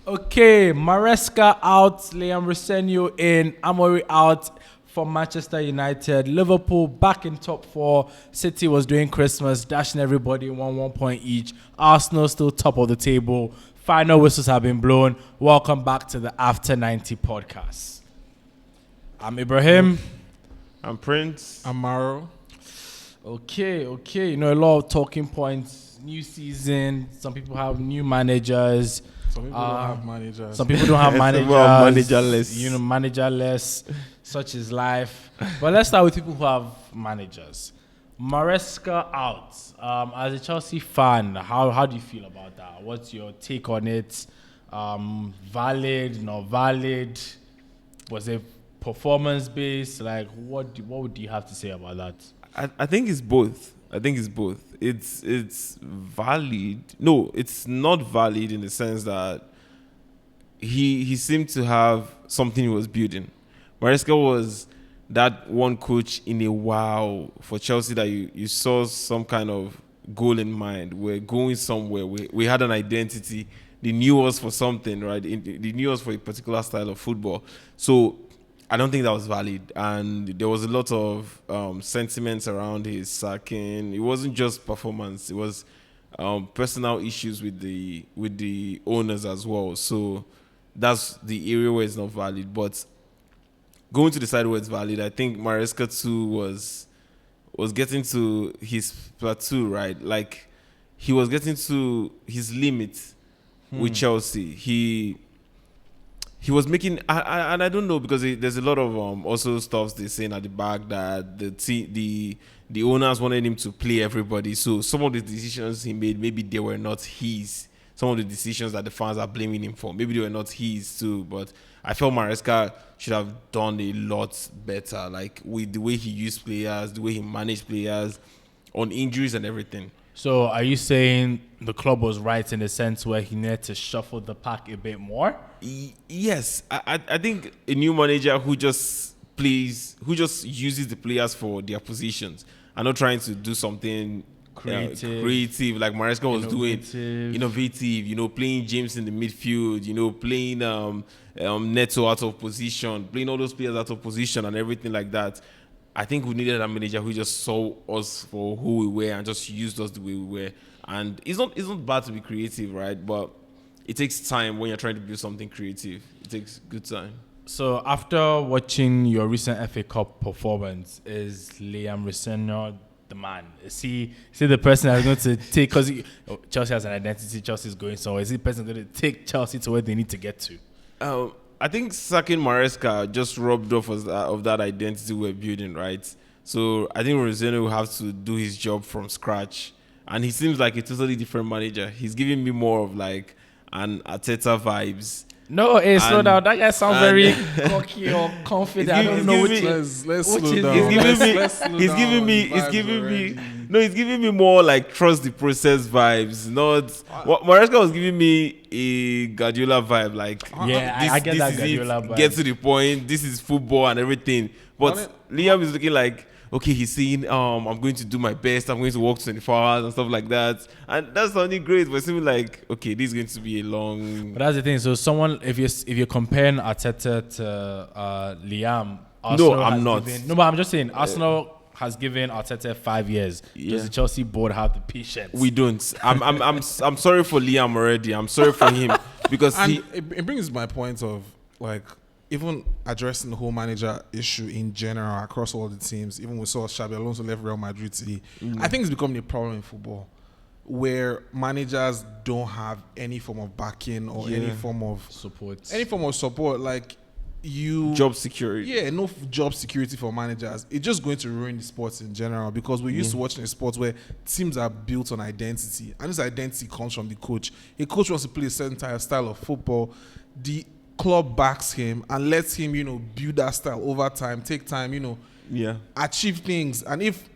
Okay, Maresca out, Liam Rosenio in, Amory out for Manchester United. Liverpool back in top four. City was doing Christmas, dashing everybody 1 point each. Arsenal still top of the table. Final whistles have been blown. Welcome back to the After 90 podcast. I'm Ibrahim. I'm Prince. I'm Maro. Okay. You know, a lot of talking points. New season. Some people have new managers. Some people don't have managers. Some people don't have managers. Managerless. You know, managerless. Such is life. But let's start with people who have managers. Maresca out. As a Chelsea fan, how do you feel about that? What's your take on it? Valid, not valid? Was it performance based? Like, what would you have to say about that? I think it's both. It's valid. No, it's not valid in the sense that he seemed to have something he was building. Maresca was that one coach in a while for Chelsea that you saw some kind of goal in mind. We're going somewhere. We had an identity. They knew us for something, right? They knew us for a particular style of football. So I don't think that was valid. And there was a lot of sentiments around his sacking. It wasn't just performance. It was personal issues with the owners as well. So that's the area where it's not valid. But going to the side where it's valid, I think Maresca too was getting to his plateau, right? Like, he was getting to his limit with Chelsea. He was making, and I don't know, because there's a lot of also stuff they're saying at the back that the owners wanted him to play everybody. So some of the decisions he made, maybe they were not his. Some of the decisions that the fans are blaming him for, maybe they were not his too. But I felt Maresca should have done a lot better, like with the way he used players, the way he managed players, on injuries and everything. So are you saying the club was right in the sense where he needed to shuffle the pack a bit more? Yes, I think a new manager who just uses the players for their positions and not trying to do something creative like Maresca was doing. Innovative, playing James in the midfield, playing Neto out of position, playing all those players out of position and everything like that. I think we needed a manager who just saw us for who we were and just used us the way we were. And it's not bad to be creative, right? But it takes time when you're trying to build something creative. It takes good time. So after watching your recent FA Cup performance, is Liam Rosenio the man? Is he the person that's going to take, because Chelsea has an identity, Chelsea is going somewhere, is he the person going to take Chelsea to where they need to get to? I think sacking Maresca just robbed off of that identity we're building, right? So I think Rosenio will have to do his job from scratch. And he seems like a totally different manager. He's giving me more of like an Arteta vibes. No, slow down. That guy sounds very cocky or confident. I don't know which is. Let's slow down. He's giving me more like trust the process vibes. Not Maresca was giving me a Guardiola vibe. Like, I get that Guardiola vibe. Get to the point. This is football and everything. But Liam is looking like, okay, he's saying, I'm going to do my best. I'm going to work 24 hours and stuff like that. And that's sounding great. But it seems like, okay, this is going to be a long... But that's the thing. So someone, if you're comparing Arteta to Liam... Arsenal no, I'm not. But I'm just saying, Arsenal has given Arteta 5 years. Yeah. Does the Chelsea board have the patience? We don't. I'm sorry for Liam already. I'm sorry for him. Because it brings my point of, like, even addressing the whole manager issue in general across all the teams. Even we saw Xabi Alonso left Real Madrid today. I think it's becoming a problem in football where managers don't have any form of backing or any form of support. Like, job security. Yeah, no job security for managers. It's just going to ruin the sports in general, because we're used to watching a sport where teams are built on identity, and this identity comes from the coach. A coach wants to play a certain style of football. The club backs him and lets him, build that style over time, take time, achieve things. And if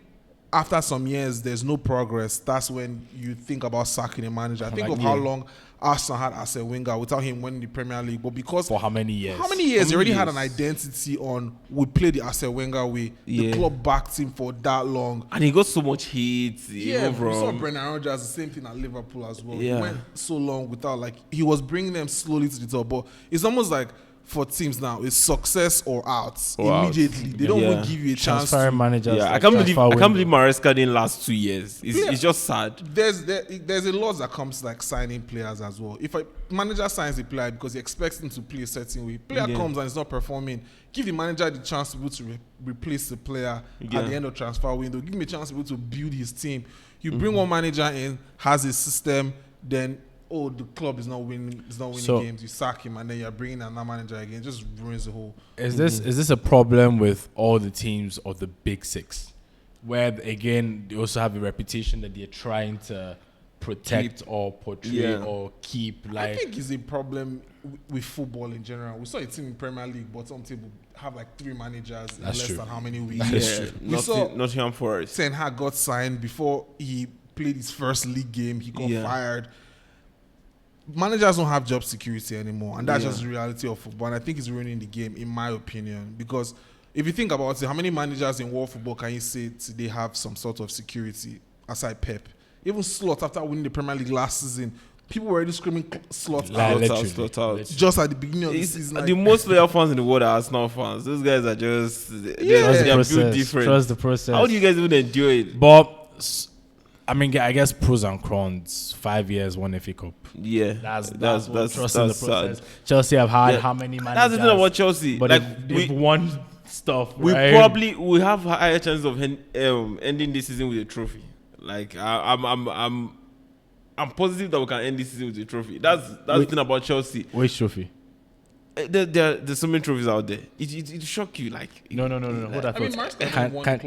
after some years there's no progress, that's when you think about sacking a manager. Think of how long Arsenal had Arsene Wenger without him winning the Premier League. But because For how many years? he already had an identity on we play the Arsene Wenger way. The club backed him for that long. And he got so much hate. Yeah, we saw Brendan Rodgers, the same thing at Liverpool as well. Yeah. He went so long without, like, he was bringing them slowly to the top. But it's almost like for teams now, it's success or out immediately. They don't even give you a chance. Transfer managers. Yeah, I can't believe Maresca didn't last 2 years. It's just sad. There's a lot that comes like signing players as well. If a manager signs a player because he expects him to play a certain way, player comes and is not performing, give the manager the chance to be able to replace the player at the end of transfer window. Give him a chance to be able to build his team. You bring one manager in, has a system, then the club is not winning games. You sack him, and then you're bringing another manager again. It just ruins the whole. Is this a problem with all the teams of the Big Six, where again they also have a reputation that they're trying to protect or portray or keep? Like, I think it's a problem with football in general. We saw a team in Premier League bottom table have like 3 managers in less than how many weeks? That's true. We saw Nottingham Forest. Ten Hag got signed before he played his first league game. He got fired. Managers don't have job security anymore, and that's just the reality of football. And I think it's ruining the game, in my opinion, because if you think about it, how many managers in world football can you say today have some sort of security aside Pep? Even Slot, after winning the Premier League last season, people were already screaming Slot out. Slot out. Just at the beginning of the season. The most loyal fans in the world are Arsenal fans. Those guys are just they are built different. Trust the process. How do you guys even endure it? But I mean, I guess pros and cons. 5 years, 1 FA Cup. Yeah, that's trusting the process. Sad. Chelsea have had how many managers? That's the thing about Chelsea. But like they've won stuff. We right? we have higher chances of ending this season with a trophy. Like I'm positive that we can end this season with a trophy. That's the thing about Chelsea. Which trophy? There's so many trophies out there. It shock you. Like no. Hold on. I mean,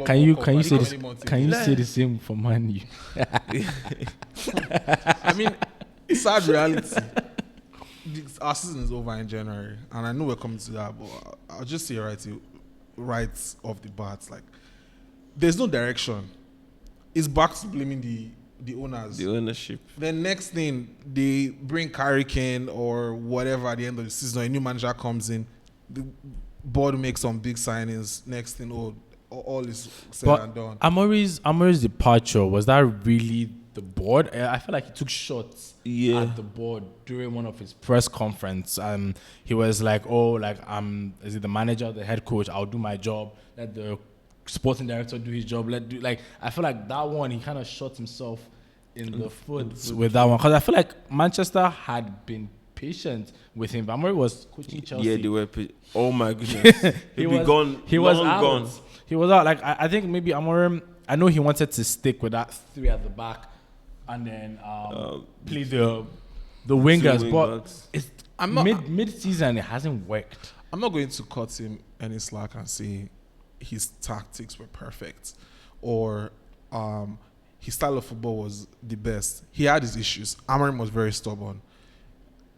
can you say this? Can you say the same for Man U? I mean, sad reality. Our season is over in January, and I know we're coming to that, but I'll just say right off the bat, like there's no direction. It's back to blaming the owners. The ownership. Then next thing, they bring Harry Kane or whatever at the end of the season, or a new manager comes in, the board makes some big signings. Next thing, all is said and done. Amorim's departure, was that really the board? I feel like he took shots at the board during one of his press conference. He was like, is it the manager, the head coach? I'll do my job. Let the sporting director do his job. I feel like that one, he kind of shot himself in the foot with that one, because I feel like Manchester had been patient with him. Amorim was coaching Chelsea. Yeah, they were. Oh my goodness, he was gone. He was out. He was out. Like I think maybe Amorim. I know he wanted to stick with that 3 at the back, and then play the wingers. But it's mid season. It hasn't worked. I'm not going to cut him any slack and say his tactics were perfect or his style of football was the best. He had his issues. Amorim was very stubborn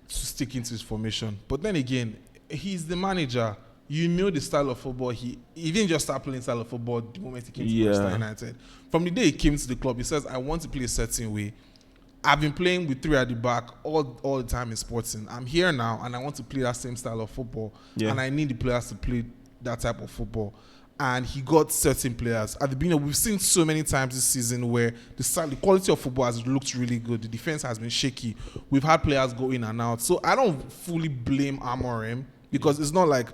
to stick into his formation. But then again, he's the manager. You know the style of football. He didn't just start playing style of football the moment he came to Manchester United. From the day he came to the club, he says, I want to play a certain way. I've been playing with 3 at the back all the time in Sporting. I'm here now, and I want to play that same style of football. And I need the players to play that type of football. And he got certain players. At the beginning, we've seen so many times this season where the quality of football has looked really good. The defense has been shaky. We've had players go in and out. So I don't fully blame Amorim, because it's not like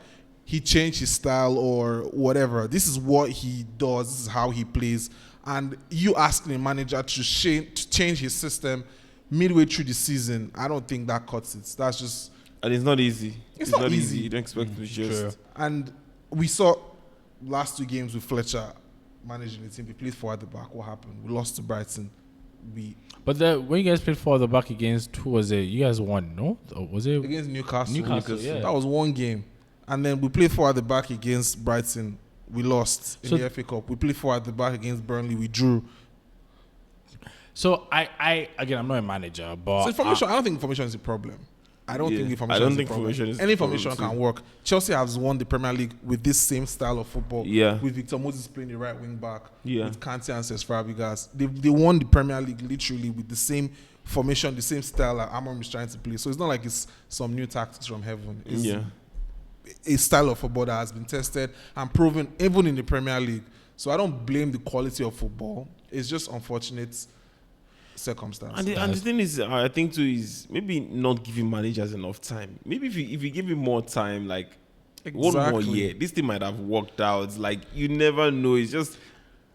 he changed his style or whatever. This is what he does. This is how he plays. And you asking a manager to change his system midway through the season, I don't think that cuts it. That's just... And it's not easy. It's not easy. You don't expect to just... Sure. And we saw last 2 games with Fletcher managing the team. We played 4 at the back. What happened? We lost to Brighton. But when you guys played 4 at the back against, who was it? You guys won, no? Or was it? Against Newcastle. Yeah. That was 1 game. And then we played 4 at the back against Brighton. We lost in the FA Cup. We played 4 at the back against Burnley. We drew. So I again, I'm not a manager, but so information. I don't think information is a problem. I don't think information. I don't is think the problem. information is Any the problem information too. can work. Chelsea has won the Premier League with this same style of football. Yeah. With Victor Moses playing the right wing back. Yeah. With Kante and Cesc Fabregas. They won the Premier League literally with the same formation, the same style that Amorim is trying to play. So it's not like it's some new tactics from heaven. It's a style of football that has been tested and proven even in the Premier League. So I don't blame the quality of football. It's just unfortunate circumstance. And the thing is, I think too, is maybe not giving managers enough time. Maybe if you give him more time, like one more year, this thing might have worked out. Like you never know. It's just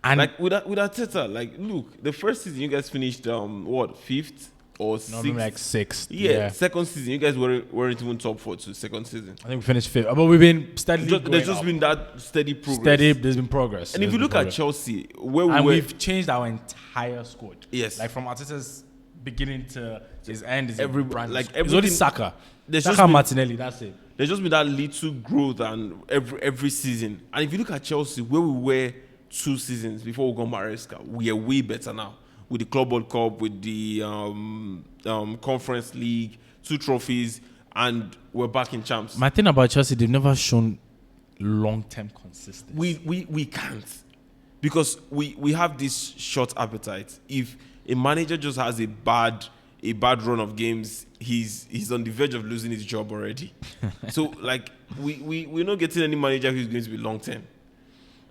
and like with Arteta, like look, the first season you guys finished fifth or sixth? Like sixth. Yeah. Second season you guys weren't even top 4 to second season. I think we finished fifth, but we've been steadily. There's just been that steady progress. There's been progress. And if you look at Chelsea, we've changed our entire squad. Yes, like from Arteta's beginning to his end, is it's only Saka. There's Saka, Martinelli. That's it. There's just been that little growth and every season. And if you look at Chelsea, where we were 2 seasons before we got Maresca, we are way better now. With the Club World Cup, with the Conference League, 2 trophies, and we're back in champs. My thing about Chelsea, they've never shown long-term consistency. We can't, because we have this short appetite. If a manager just has a bad run of games, he's on the verge of losing his job already. So like we're not getting any manager who's going to be long-term.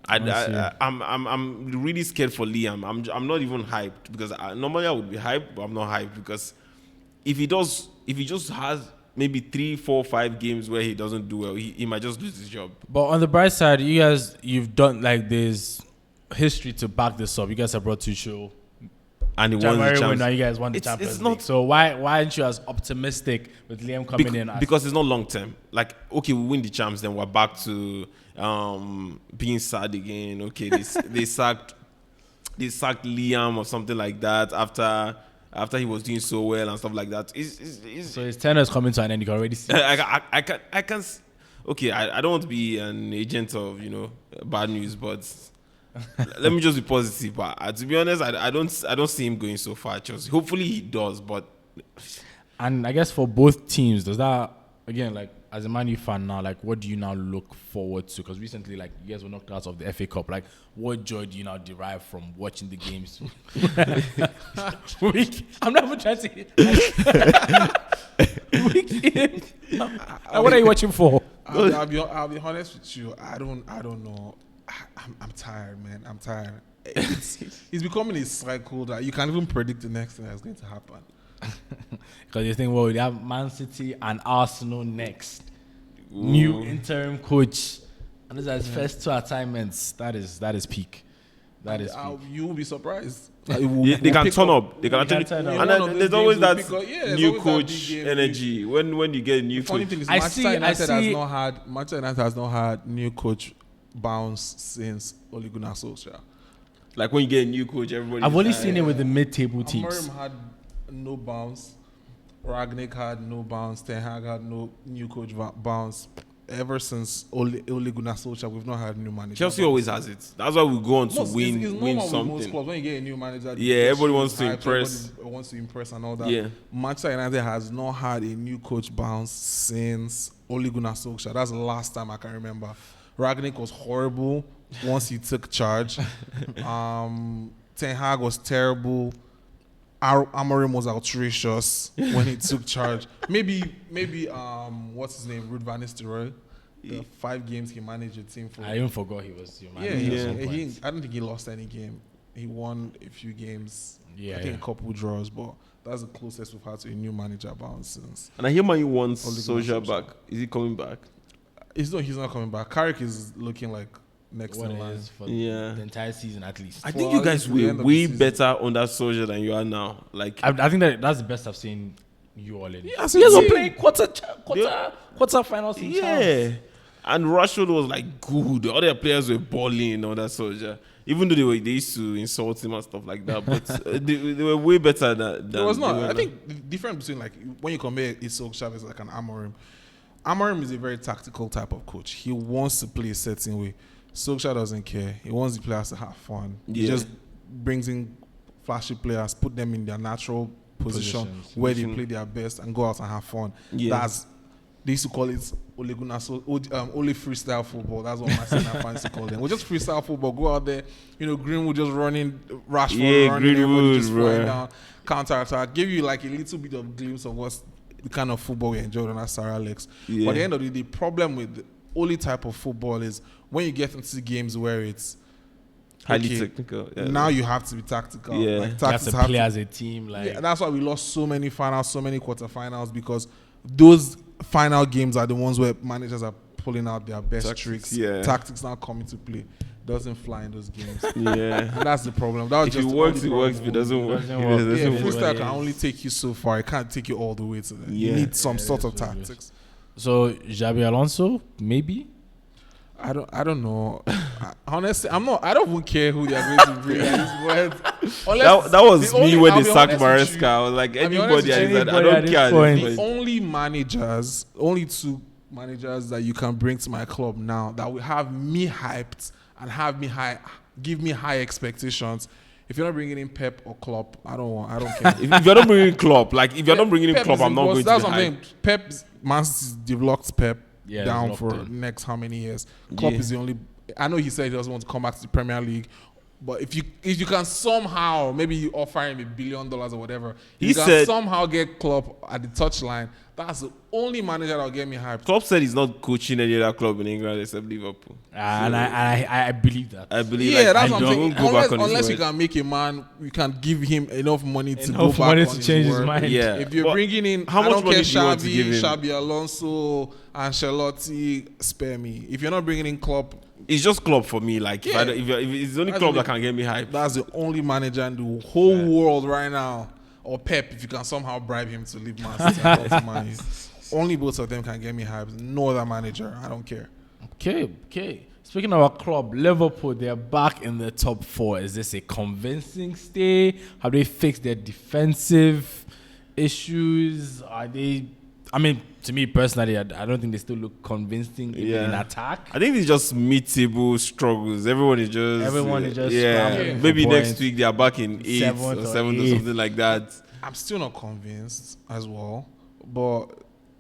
I'm really scared for Liam. I'm not even hyped, because normally I would be hyped, but I'm not hyped, because if he just has maybe 3, 4, 5 games where he doesn't do well, he might just lose his job. But on the bright side, you've done like there's history to back this up. You guys have brought Tuchel, and he won the Champions League. You guys won the Champions League. So why aren't you as optimistic with Liam coming in? Because it's not long term. Like, okay, we win the champs, then we're back to being sad again. Okay, they sacked Liam or something like that after he was doing so well and stuff like that. So his tenure is coming to an end. You can already see. I can. Okay, I don't want to be an agent of bad news, but let me just be positive. But to be honest, I don't see him going so far. Chelsea. Hopefully he does, but. And I guess for both teams, does that again, like as a Man U fan now, like what do you now look forward to? Because recently, like you guys were knocked out of the FA Cup. Like, what joy do you now derive from watching the games? I'm not even trying to. What are you watching for? I'll be honest with you. I don't know. I'm tired, man. I'm tired. It's becoming a cycle that you can't even predict the next thing that's going to happen. Because you think, well, we have Man City and Arsenal next. Ooh. New interim coach, and these are his first 2 assignments. That is peak. That is peak. You will be surprised. They can turn up. They can actually turn up. And there's always that new coach energy when you get a new coach. Funny thing is, Manchester United has not had new coach bounce since Ole Gunnar Solskjaer. Like when you get a new coach, everybody. I've only seen it with the mid-table teams. Amorim had no bounce. Ragnick had no bounce. Ten Hag had no new coach bounce. Ever since Ole Gunnar Solskjaer, we've not had a new manager. Chelsea always has it. That's why we go on to win something. Most clubs, when you get a new manager, everybody wants to impress. Everybody wants to impress and all that. Yeah. Manchester United has not had a new coach bounce since Ole Gunnar Solskjaer. That's the last time I can remember. Ragnick was horrible once he took charge. Ten Hag was terrible. Amorim was outrageous when he took charge. Maybe what's his name? Ruud van Nistelrooy. The 5 games he managed a team for. I even forgot he was your manager. I don't think he lost any game. He won a few games. Yeah, I think a couple draws, but that's the closest we've had to a new manager bounce since. And I hear Man U wants Solskjaer back. Is he coming back? He's not coming back. Carrick is looking like next in line. For the entire season at least. I think you guys were way better under Solskjaer than you are now. Like I think that's the best I've seen you all in. Yeah, you guys were playing quarter finals. Yeah. And Rashford was like good. The other players were balling under Solskjaer. Even though they used to insult him and stuff like that, but they were way better than there was not. I think the difference between like when you compare Solskjaer versus like an Amorim. Amorim is a very tactical type of coach. He wants to play a certain way. Solskjaer doesn't care. He wants the players to have fun. He just brings in flashy players, put them in their natural position Positions. where they play their best and go out and have fun. Yeah. They used to call it Ole freestyle football. That's what my son fans to call them. We're just freestyle football. Go out there, Greenwood just running, Rashford running, everybody just flying down, counter attack. Give you like a little bit of glimpse of what's the kind of football we enjoyed on our Sarah Alex. Yeah. But at the end of the day, the problem with the only type of football is when you get into games where it's Highly technical. Yeah. now you have to be tactical. Yeah. Like, You have tactics to have play to- as a team. Like yeah, that's why we lost so many finals, so many quarterfinals, because those final games are the ones where managers are pulling out their best Tactics, tricks. yeah. Tactics now coming to play. Doesn't fly in those games. Yeah. And that's the problem. That was If just it the works, only it works. If problem. it doesn't work, doesn't it work. doesn't Yeah, It is work. what freestyle it can is. only take you so far. It can't take you all the way to that. You Yeah. need some Yeah, sort it of is what it is. tactics. so, Xabi Alonso, maybe. I don't know. Honestly, I don't even care who they are going to bring. That was me when they sacked Maresca. I was like, I'll be honest anybody, with I you, said, I anybody don't at care. this point. The only two managers that you can bring to my club now that will have me hyped and have me give me high expectations. If you're not bringing in Pep or Klopp, I don't care. If you're not bringing in Klopp, like if you're not bringing in Pep Klopp, is I'm not going that's to be what I'm saying. hyped. Pep's Man City's developed Pep Yeah, down he's for locked in. next how many years? Klopp Yeah. is the only. I know he said he doesn't want to come back to the Premier League, but if you can somehow, maybe you offer him $1 billion or whatever, if He you can said- somehow get Klopp at the touchline. That's the only manager that'll get me hyped. Klopp said he's not coaching any other club in England except Liverpool. And I believe that. I believe. Yeah, like, that's I what I'm saying. won't go back on his Unless you word. can make a man, you can give him enough money to Enough go back money on to his change his word. mind. Yeah. If you're But bringing in, how I much don't money care, do you want to give him? Xabi Alonso, Ancelotti, spare me. If you're not bringing in Klopp, It's just Klopp for me. Like Yeah. if it's the only That's club the- that can get me hyped. that's the only manager in the whole world right now. Or Pep, if you can somehow bribe him to leave Man City and come to Man U. Only both of them can get me hyped. No other manager. I don't care. Okay. Speaking of our club, Liverpool, they're back in the top 4. Is this a convincing stay? Have they fixed their defensive issues? Are they? I mean, to me personally, I don't think they still look convincing Yeah. in attack. I think it's just mid-table struggles. Everyone is just scrambling for Maybe next points. week they are back in 8th Seventh or or 7th or eighth. something like that. I'm still not convinced as well. But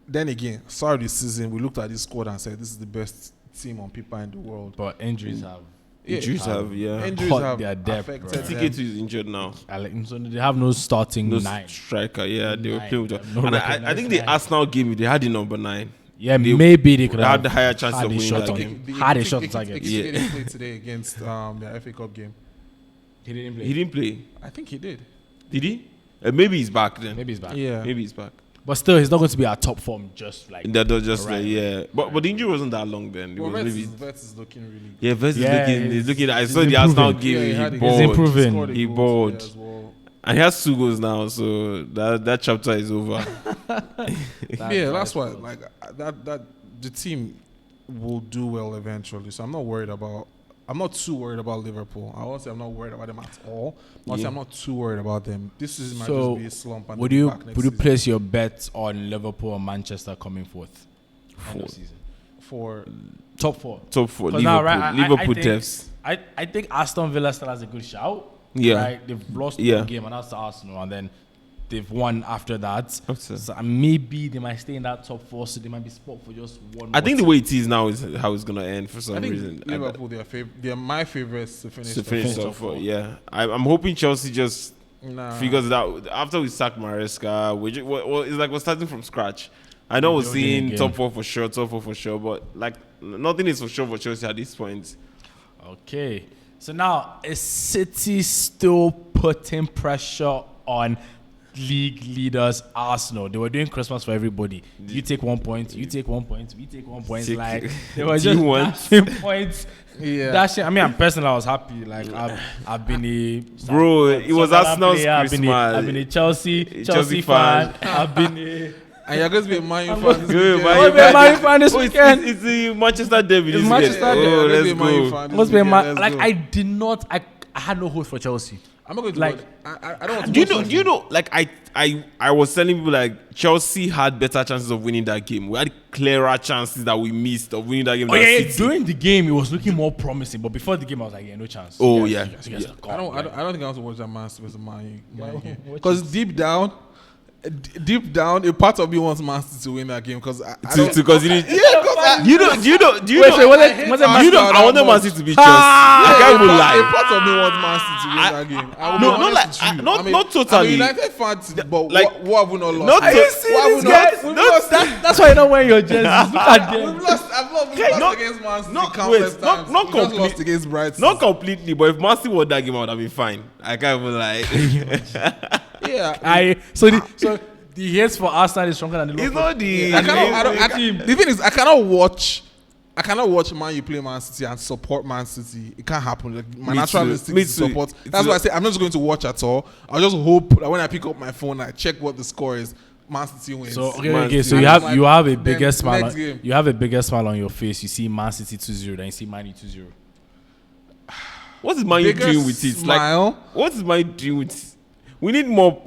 then again, start of the season, we looked at this squad and said this is the best team on paper in the world. But injuries have. Yeah. Injuries have, yeah. Injuries Cut have their depth, affected bro. them. TK2 is injured now. So they have no starting No 9. striker, yeah. They were Nine. playing with They have no and I recognized think the nine. Arsenal game, they had the number 9. Yeah, They- maybe they could they have had the higher chance had of a winning shot that on game. him. Had a shot on target. He Yeah. didn't play today against the FA Cup game. He didn't play. He didn't play. I think he did. Did he? Maybe he's back then. Maybe he's back. Yeah. Maybe he's back. But still, he's not going to be our top form. Just like That was just Right. yeah. But the injury wasn't that long then. It Well, was maybe Vets is looking really good. yeah. Vest Yeah, is looking. I he's saw the Arsenal improving. game. Yeah, he he had a- He's balled. improving. scored a He goal balled. today as well. And he has 2 goals now, so that chapter is over. That's why. Like that the team will do well eventually. So I'm not worried about. I'm not too worried about Liverpool. I won't say I'm not worried about them at all. I'll say Yeah. I'm not too worried about them. This season might So, just be a slump. And would they'll be you back next would you season. place your bet on Liverpool or Manchester coming fourth? End of season. For Top 4. Top 4 'Cause Liverpool. now, right, I Liverpool think- Devs. I think Aston Villa still has a good shout. Yeah. Right? They've lost Yeah. one game and that's to Arsenal, and then they've won after that. Okay. So maybe they might stay in that top 4, so they might be spot for just one. I more think the team. way it is now is how it's gonna end for some I think reason. Liverpool, they're my favorites to finish. To the finish top off, four. yeah. I'm hoping Chelsea just Nah. figures it out after we sacked Maresca. It's like we're starting from scratch. I know we're Building seeing again. top 4 for sure, but like nothing is for sure for Chelsea at this point. Okay. So now, is City still putting pressure on league leaders Arsenal? They were doing Christmas for everybody. You take 1 point, you take 1 point, we take 1 point. Take- Like they were Do you just want- dashing points. Yeah. Dashing. I mean, I'm personally, I was happy. Like I've been a Bro, it was Sunderland Arsenal's player, I've Christmas. been a Chelsea Chelsea fan. fan. I've been a And you're going to be a Man U I'm fan. going this to be a weekend. Man Oh, U be a Man U fan this Oh, weekend. it's the Manchester derby. It's this Manchester weekend. derby. Oh, Let's let's be a Man U go. fan this must be a weekend. man. Let's Like go. I did not. I had no hope for Chelsea. I'm not going to like- watch. I don't want to Do watch you know? Like I was telling people like Chelsea had better chances of winning that game. We had clearer chances that we missed of winning that game. Oh than yeah, City. during the game it was looking more promising, but before the game I was like, yeah, no chance. Oh, You yeah. guys are I gone. don't think I want to watch that Man versus Man U Watch because deep down deep down, a part of me wants Man City to win that game because I don't. Because you Yeah, because do you know I wanted Man City to beat Chelsea. I can't even a lie. part of me wants Man City to win that game. I will be honest with you. Not totally. I'm a United fan, but like, what have we not lost? not Are you serious, guys? That's why you're not wearing your jerseys. Look at them. We've lost against Man City countless times. Not We just complete- lost against Brighton. Not completely, but if Man City won that game, I would have been fine. I can't even lie. Yeah. So the hate for Arsenal is stronger than the It's love not the. The thing is, I cannot watch Man U play Man City and support Man City. It can't happen. Like, my Me natural too. instinct Me is too. support. It's That's a- why I say I'm not just going to watch at all. I'll just hope that when I pick up my phone, I check what the score is. Man City wins. So Man okay. So City. you have a Then bigger smile. next game. You have a bigger smile on your face. You see Man City 2-0, then you see Man U 2-0. What is Man U Biggest doing with it? smile. Like, what is Man U doing with it? We need more.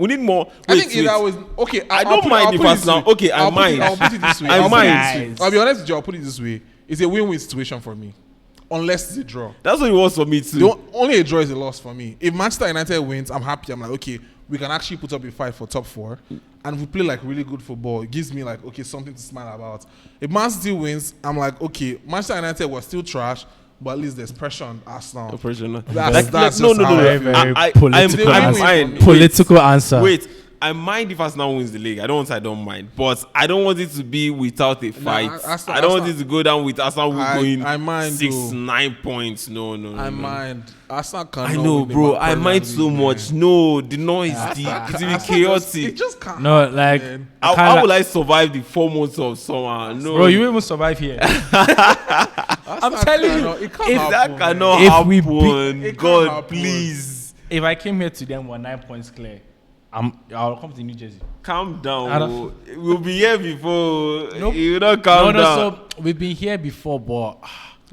I think if I was okay, I don't mind if Arsenal. Okay, I mind. I'll put it this way. I I'll put it mind. this way. I'll be honest with you. I'll put it this way. It's a win-win situation for me, unless it's a draw. That's what it was for me too. Only a draw is a loss for me. If Manchester United wins, I'm happy. I'm like, okay, we can actually put up a fight for top 4, and if we play like really good football, it gives me like, okay, something to smile about. If Man City wins, I'm like, okay, Manchester United was still trash, but at least there's pressure on Arsenal. No pressure, no. That's no, just no, how no. I feel. Very political I'm answer. fine. Political answer. Wait, I mind if Arsenal wins the league. I don't mind, but I don't want it to be without a fight. I don't want it to go down with Arsenal going I mind 6-9 points. No. I mind. Arsenal cannot I know, win the bro. I Premier mind so League, much. man. No, the noise, it will be Arsenal chaotic. It just can't. No, like man. How will I survive the 4 months of summer? No, bro, you even survive here. I'm telling you, it can't if happen, that man. cannot If we happen. it can't God, happen. please If I came here today and we're 9 points clear, I'll come to New Jersey. calm I down. don't- Oh. We'll be here before. Nope. You will not calm down. So we've been here before, but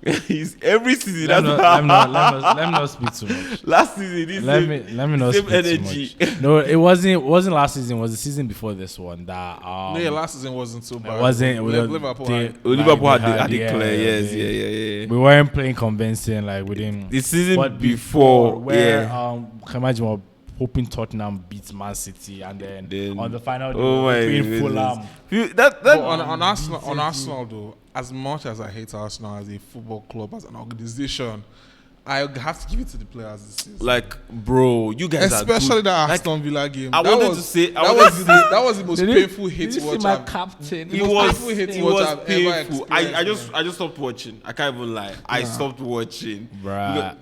It's every season. let me That's not speak too much. last season. This Let same- me not same speak energy. too much. No, it wasn't last season. It was the season before this one that No, yeah, last season wasn't so bad. it wasn't. Liverpool. they- Liverpool like, had they the clear. Yes, they- yeah. We weren't playing convincing. Like we didn't. The season But before, where yeah. can imagine we're hoping Tottenham beats Man City, and then on the final day Oh we're my playing goodness. Fulham. But on Arsenal though, as much as I hate Arsenal as a football club, as an organization, I have to give it to the players this season. Like, bro, you guys Especially are good. that Like, Aston Villa game. I That wanted was- to say, that was the most painful hit Did you to see watch. my I've- captain? The it most was painful hit to it watch was I've ever painful. I experienced, man. just stopped watching. I can't even lie. I stopped watching. Bruh.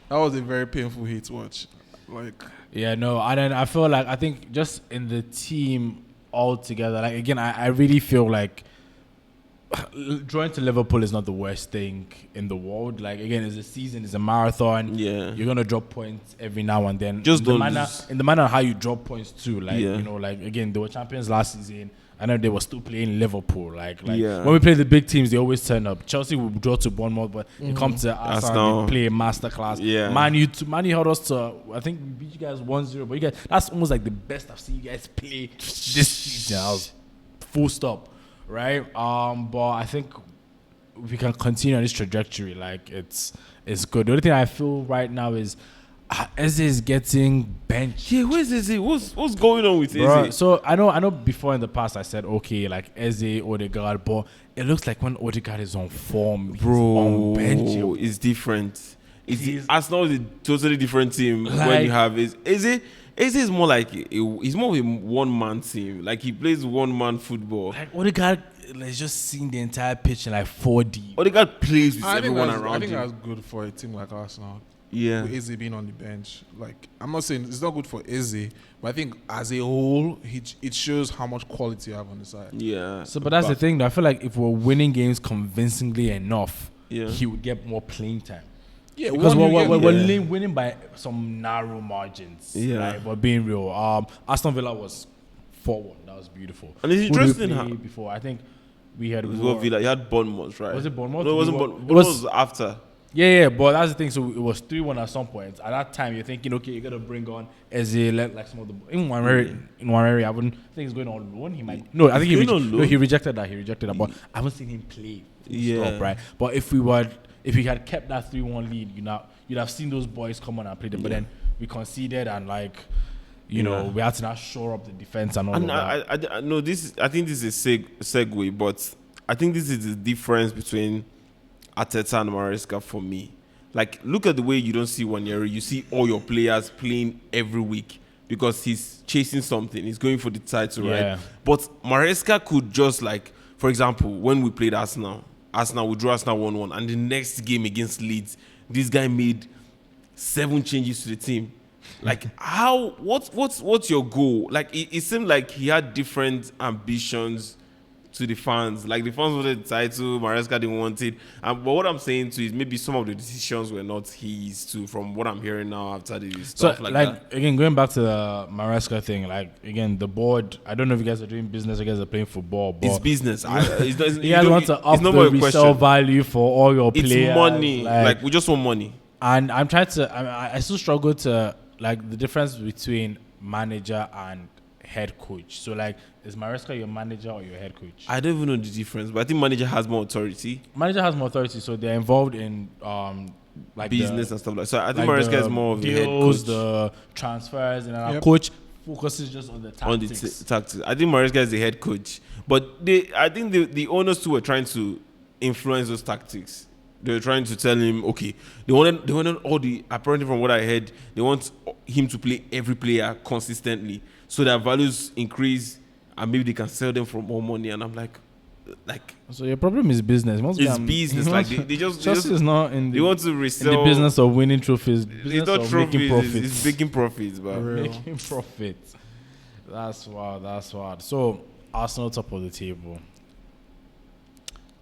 That was a very painful hit to watch. Like, Yeah, no, and then I feel like I think just in the team altogether, like again, I really feel like drawing to Liverpool is not the worst thing in the world. Like again, it's a season, it's a marathon. Yeah. You're gonna drop points every now and then. Just in the don't manner, lose. in the manner of how you drop points too. Like Yeah. you know, like again, they were champions last season. I know they were still playing Liverpool. Like Yeah. when we play the big teams, they always turn up. Chelsea will draw to Bournemouth, but it comes to Arsenal. Arsenal, they play a masterclass. Yeah. Man U held us to, I think we beat you guys 1-0, but you guys, that's almost like the best I've seen you guys play this season. I was full stop, right? But I think we can continue on this trajectory. Like it's good. The only thing I feel right now is Eze is getting benched. Yeah, where's Eze? What's going on with Bruh, Eze? so I know before in the past I said okay, like Eze, Odegaard, but it looks like when Odegaard is on form, he's on bench. Bro, it's different. He's- Arsenal is a totally different team when Like- you have Eze. Eze is more like he's more of a one-man team. Like he plays one-man football. Like Odegaard, like just seeing the entire pitch in like 4D. Odegaard plays with I think everyone that's, around I think him. that's good for a team like Arsenal. Yeah. With Eze being on the bench. Like, I'm not saying it's not good for Eze, but I think as a whole, it shows how much quality you have on the side. Yeah. So, but that's the thing, though. I feel like if we're winning games convincingly enough, Yeah. he would get more playing time. Yeah, Because one we're you get- winning by some narrow margins. Yeah. Like, we're being real. Aston Villa was 4-1. That was beautiful. And it's Who did we interesting play how- before. I think we had It was what Villa. You had Bournemouth, right? Was it Bournemouth? No, it wasn't We were- Bournemouth. it was- Bournemouth was after. Yeah, but that's the thing. So it was 3-1 at some point. At that time, you're thinking, okay, you gotta bring on Eze, like some of the in one area. I wouldn't think he's going on loan. He might. No, I think He's going on loan? he rejected that. He rejected that. But I haven't seen him play. full Yeah. stop, right. But if we had kept that 3-1 lead, you'd have seen those boys come on and play them. But then we conceded and like. you know, we had to now shore up the defense and all And of that. I no, I think this is a segue, but I think this is the difference between Arteta and Maresca for me. Like, look at the way you don't see Wanyeri. You see all your players playing every week because he's chasing something. He's going for the title, right? But Maresca could just, like, for example, when we played Arsenal, we drew Arsenal 1-1, and the next game against Leeds, this guy made 7 changes to the team. Like, what's your goal? Like, it seemed like he had different ambitions to the fans. Like, the fans wanted the title, Maresca didn't want it. But what I'm saying too is maybe some of the decisions were not his too, from what I'm hearing now after the stuff like that. Again, going back to the Maresca thing, like, again, the board, I don't know if you guys are doing business, you guys are playing football, but it's business. you guys want to up the resale value for all your players. It's money. Like, we just want money. And I'm trying to, I still struggle to, like, the difference between manager and head coach. So, like, is Maresca your manager or your head coach? I don't even know the difference, but I think manager has more authority. Manager has more authority, so they're involved in like business and stuff like that. So I think like Maresca is more of the head deals, coach. the transfers, and our coach focuses just on the tactics. Tactics. I think Maresca is the head coach, but I think the owners too were trying to influence those tactics. They were trying to tell him, okay, they wanted all the, apparently from what I heard, they want him to play every player consistently so their values increase and maybe they can sell them for more money. And I'm like, so your problem is business. It's business. Like, they just Chelsea is not in they want to resell in the business of winning trophies. It's not trophies. It's making profits, but making profits. That's wild. So Arsenal top of the table.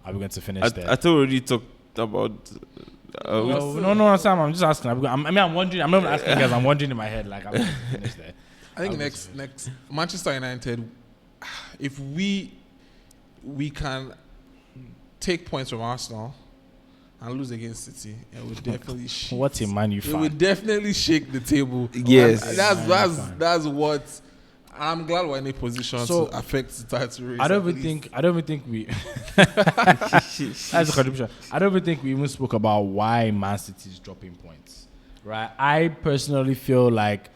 Are we going to finish there? I thought we already talked about. No, Sam. I'm just asking. I'm wondering. I'm not even asking guys. I'm wondering in my head. Like, I'm going to finish there. I think next Manchester United, if we can take points from Arsenal and lose against City, it would definitely shake. What a man you fan. It would definitely shake the table. Yes. And that's what I'm glad we're in a position to affect the title race. I don't even think we that's a contribution. I don't even think we even spoke about why Man City is dropping points. Right? I personally feel like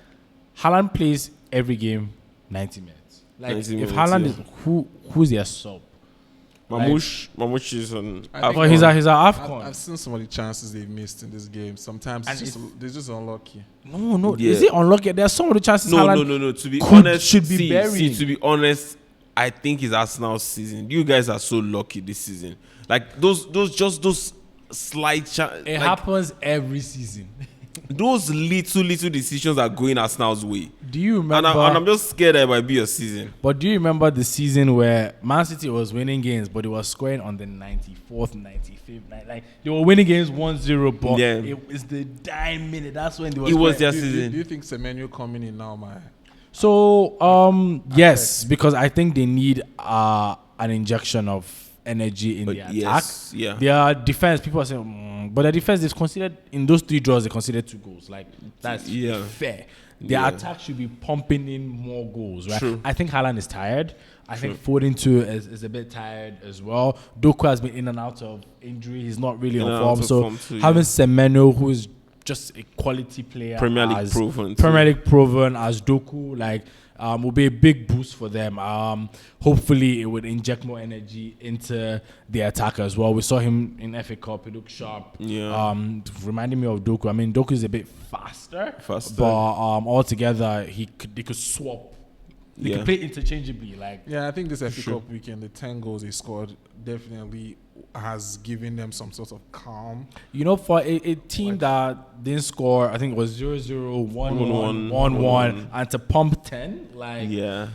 Haaland plays every game 90 minutes. Like, 90 if minutes, Haaland is who's their sub? Mamouche is on. Well, he's our AFCON. I've seen some of the chances they've missed in this game. Sometimes they're just unlucky. No. Yeah. Is it unlucky? There are some of the chances. No. To be honest, should be buried. To be honest, I think it's Arsenal's season. You guys are so lucky this season. Like, those slight chances. It happens every season. Those little decisions are going Arsenal's way. Do you remember? And I'm just scared that it might be a season. But do you remember the season where Man City was winning games, but it was scoring on the 94th, 95th? Like, they were winning games 1-0, but it was the dying minute. That's when they were. It was their season. Do you think Semenyo coming in now, man? So, yes, because I think they need an injection of energy in the attack. Yeah. Their defense, people are saying, but their defense, they've conceded, in those 3 draws, they conceded 2 goals. Like, that's fair. Their attack should be pumping in more goals, right? True. I think Haaland is tired. I think Foden too is a bit tired as well. Doku has been in and out of injury. He's not really on form. So having Semenyo, who is just a quality player, Premier League proven as Doku, like, will be a big boost for them. Hopefully, it would inject more energy into the attack as well. We saw him in FA Cup. He looked sharp. Yeah. Reminding me of Doku. I mean, Doku is a bit faster. But altogether, they could swap. They could play interchangeably. Like, I think this FA Cup weekend, the 10 goals they scored definitely has given them some sort of calm. You know, for a team that didn't score, I think it was 0-0, 1-1, 1-1, and to pump 10, like... Yeah.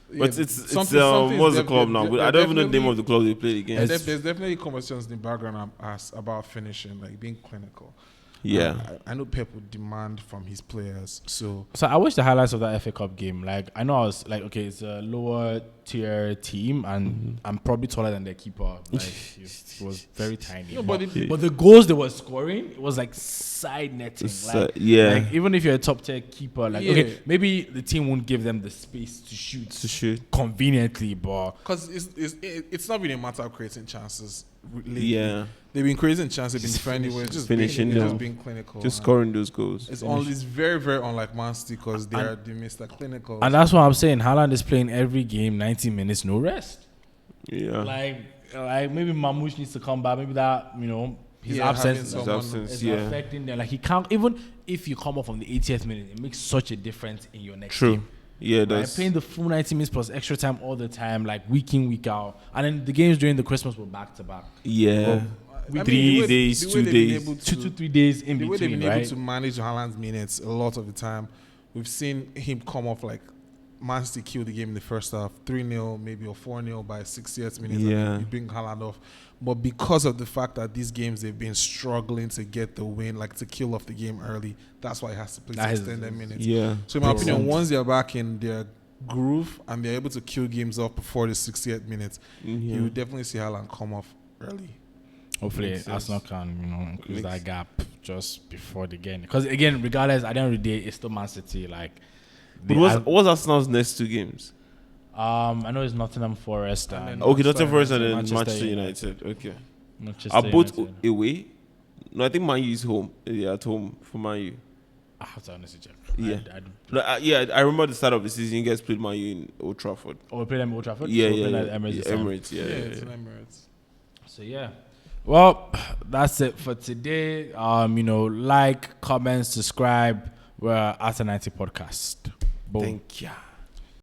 But it's what's the club now? I don't even know the name of the club they played against. There's definitely conversations in the background about finishing, like being clinical. Yeah. I know Pep would demand from his players. So I watched the highlights of that FA Cup game. Like, I know I was like, okay, it's a lower tier team, and I'm probably taller than their keeper. Like, it was very tiny. No, but the goals they were scoring, it was like side netting. Like, like, even if you're a top tier keeper, like, okay, maybe the team won't give them the space to shoot conveniently, but because it's not really a matter of creating chances lately. Yeah. They've been creating chances, been defending, just finishing being being clinical. Just scoring those goals. It's very, very unlike Man City because they are the Mr. Clinical. And that's what I'm saying. Haaland is playing every game, 90 minutes, no rest. Yeah. Like maybe Mamouche needs to come back. Maybe that, his absence is affecting them. Like he can't, even if you come off from the 80th minute, it makes such a difference in your next game. Yeah, right? Playing the full 90 minutes plus extra time all the time, like week in, week out. And then the games during the Christmas were back to back. Yeah. 3 days, 2 days. 2 to 3 days in between, the way they've been right? able to manage Haaland's minutes a lot of the time, we've seen him come off like Man City killed the game in the first half, 3-0 maybe or 4-0 by 60th minute. Yeah. You bring Haaland off. But because of the fact that these games they've been struggling to get the win, like to kill off the game early, that's why he has to play extended minutes. Yeah. So in my opinion, once they're back in their groove and they're able to kill games off before the 60th minute, you will definitely see Haaland come off early. Hopefully Arsenal can, increase that gap just before the game. Because again, regardless, at the end of the day, it's still Man City. Like, what's Arsenal's next 2 games? I know it's Nottingham Forest. Nottingham Forest and then Manchester United. Okay. Are both away? No, I think Man U is home. Yeah, at home for Man U. I have to honestly check. Yeah. I remember the start of the season, you guys played Man U in Old Trafford. Oh, we played them in Old Trafford? Yeah, so Emirates. Yeah, it's in Emirates. So, yeah. Well, that's it for today. Like, comment, subscribe. We're at 90 Podcast. Boom. Thank you.